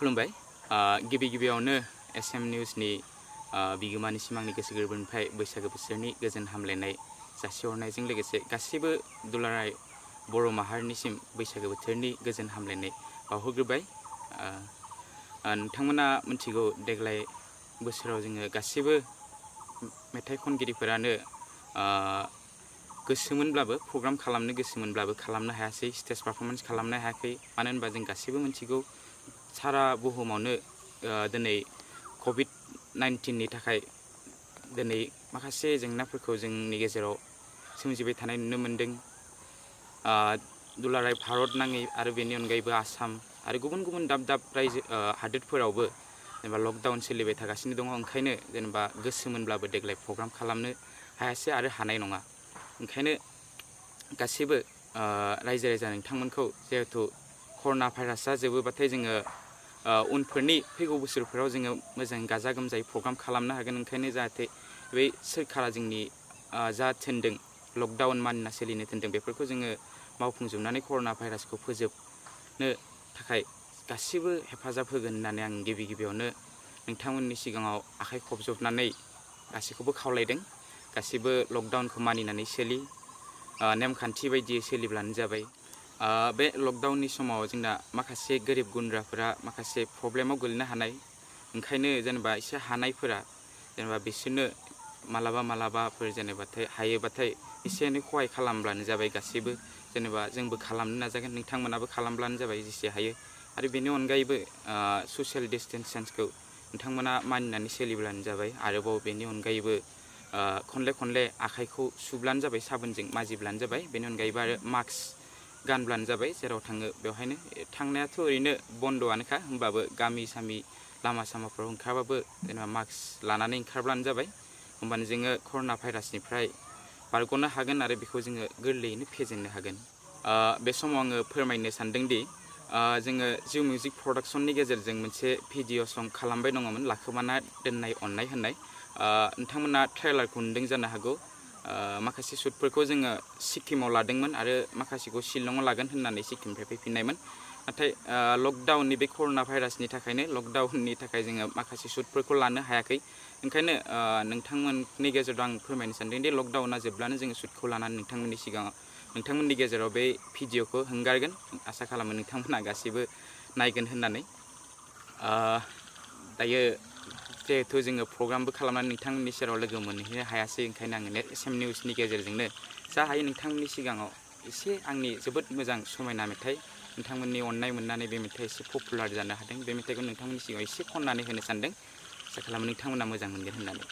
खुलुमबाय गिबि गिबियावनो एसएम निउसनि बिगोमानिसिम आंनि गोसो गोरबोनिफ्राय बैसागो बोसोरनि गोजोन हामलायनाय जासिहरनायजों लोगोसे गासिबो दुलाराय बर' माहारिनिसिम बैसागो बोथोरनि गोजोन हामलायनाय बावहरग्रोबाय। नोंथांमोना मिथिगौ देग्लाय बोसोराव जोङो गासिबो मेथाइ खनगिरिफोरानो गोसोमोनब्लाबो प्रग्राम खालामनो गोसोमोनब्लाबो खालामनो हायासै, स्टेज पारफरमेन्स खालामनो हायाखै। मानो होनबा जों गासिबो मिथिगौ सारा बुहुमावनो दिनै COVID-19नि थाखाय दिनै माखासे जेंनाफोरखौ जोंनि गेजेराव सोमजिबाय थानाय नुनो मोनदों। दुलाराय भारत नाङै आरो बेनि अनगायैबो आसाम आरो गुबुन गुबुन दाब दाब रायजो हादोरफोरावबो जेनेबा लकडाउन सोलिबाय थागासिनो दङ। ओंखायनो जेनेबा गोसोमोनब्लाबो देग्लाय प्रग्राम खालामनो हायासै आरो हानाय नङा। ओंखायनो गासिबो रायजो राजा नोंथांमोनखौ जिहेथु कर'ना भाइरासआ जोबोबाथाय जोङो उनफोरनि फैगौ बोसोरफोराव जोङो मोजाङै गाजा गोमजायै प्रग्राम खालामनो हागोन। ओंखायनो जाहाथे बै सोरखारा जोंनि जा थिनदों लकडाउन मानिना सोलिनो थिनदों बेफोरखौ जोङो मावफुंजोबनानै कर'ना भाइरासखौ फोजोबनो थाखाय गासिबो हेफाजाब होगोन होननानै आं गिबि गिबियावनो नोंथांमोननि सिगाङाव आखाइ खबजबनानै गासैखौबो खावलायदों। गासिबो लकडाउनखौ मानिनानै सोलि, नेमखान्थि बायदियै सोलिब्लानो जाबाय। बे लकडाउननि समाव जोंना माखासे गोरिब गुन्द्राफोरा माखासे प्रब्लेमाव गोलैनो हानाय। ओंखायनो जेनेबा एसे हानायफोरा जेनेबा बिसोरनो मालाबाफोर जेनेबाथाय हायोबाथाय एसे एनै खहाय खालामब्लानो जाबाय। गासैबो जेनेबा जोंबो खालामनो नाजागोन, नोंथांमोनाबो खालामब्लानो जाबाय जेसे हायो। आरो बेनि अनगायैबो ससियेल डिस्टेन्सखौ नोंथांमोना मानिनानै सोलिब्लानो जाबाय। आरोबाव बेनि अनगायैबो खनले आखाइखौ सुब्लानो जाबाय, साबोनजों माजिब्लानो जाबाय। बेनि अनगायैबो आरो मास्क गानब्लानो जाबाय जेराव थाङो बेवहायनो। थांनायाथ' ओरैनो बन्द'आनोखा, होमबाबो गामि सामि लामा सामाफ्राव ओंखारबाबो जेनेबा मास्क लानानै ओंखारब्लानो जाबाय। होमबानो जोङो कर'ना भाइरासनिफ्राय बारग'नो हागोन आरो बेखौ जोङो गोरलैयैनो फेजेननो हागोन। बे समाव आङो फोरमायनो सानदोंदि जोङो जिउ मिउजिक प्रडाक्सननि गेजेरजों मोनसे भिडिअ' सं खालामबाय दङमोन, लाखोमाना दोननाय अननाय होननाय। नोंथांमोना ट्रेलारखौ नुदों जानो हागौ। माखासे शुटफोरखौ जोङो सिक्किमाव लादोंमोन आरो माखासेखौ शिलंआव लागोन होननानै सिक्किमनिफ्राय फैफिननायमोन। नाथाय लकडाउननि बे कर'ना भाइरासनि थाखायनो लकडाउननि थाखाय जोङो माखासे शुटफोरखौ लानो हायाखै। ओंखायनो नोंथांमोननि गेजेराव आं फोरमायनो सानदों दि लकडाउना जोबब्लानो जोङो शुटखौ लानानै नोंथांमोननि सिगाङाव नोंथांमोननि गेजेराव बे भिडिअ'खौ हंगारगोन। आसा खालामो नोंथांमोनहा गासैबो नायगोन होननानै। दायो जिहेथु जोङो प्रग्रामबो खालामनानै नोंथांमोननि सेराव लोगो मोनहैनो हायासै, ओंखायनो आङो एसएम निउसनि गेजेरजोंनो जा हायो नोंथांमोननि सिगाङाव एसे आंनि जोबोद मोजां समायना मेथाइ, नोंथांमोननि अननाय मोननानै बे मेथाइआ एसे पपुलार जानो हादों, बे मेथाइखौ नोंथांमोननि सिगाङाव एसे खननानै होनो सानदों। आसा खालामो नोंथांमोना मोजां मोनगोन होननानै।